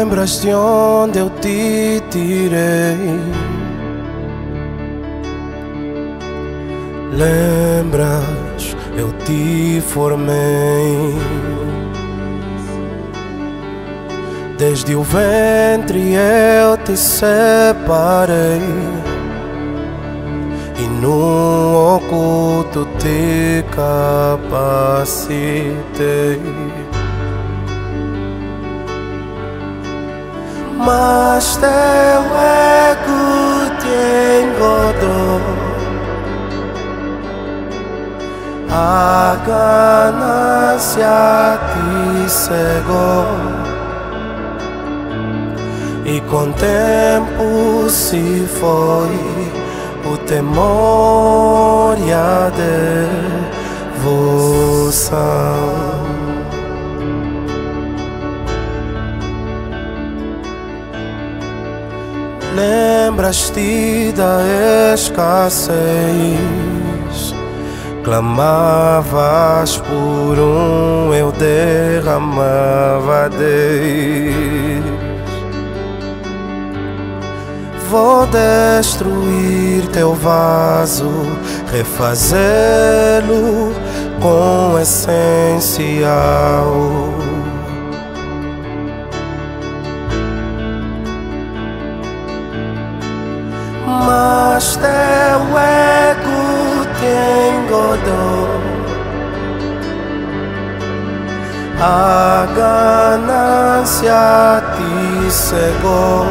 Lembras de onde eu te tirei? Lembras, eu te formei. Desde o ventre eu te separei e no oculto te capacitei. Mas teu ego te engodou, a ganância te cegou, e com o tempo se foi o temor e a devoção. Lembras-te da escassez, clamavas por eu derramava 10. Vou destruir teu vaso, refazê-lo com essencial. Mas teu ego te engodou, a ganância te cegou,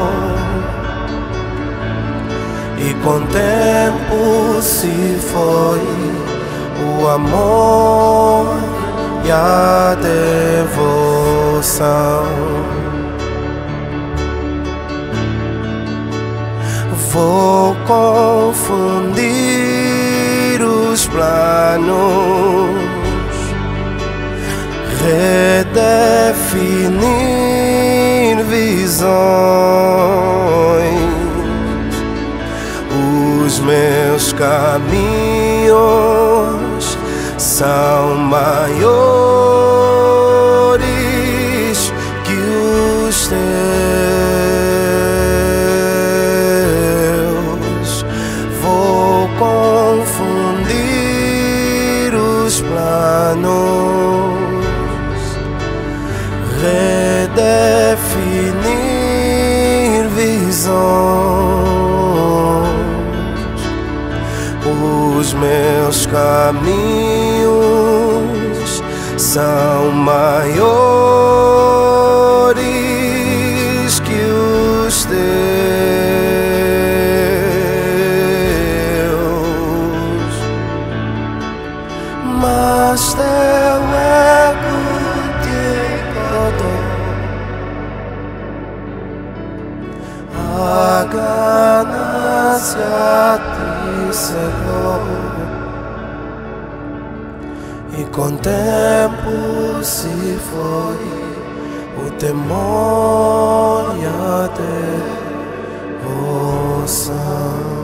e com o tempo se foi o amor e a devoção. Vou confundir os planos, redefinir visões. Os meus caminhos são maiores que os teus. Vou confundir os planos, redefinir visões. Os meus caminhos são maiores que os teus. Mas teu ego te engodou, a ganância te cegou, e com o tempo se foi o temor e a devoção.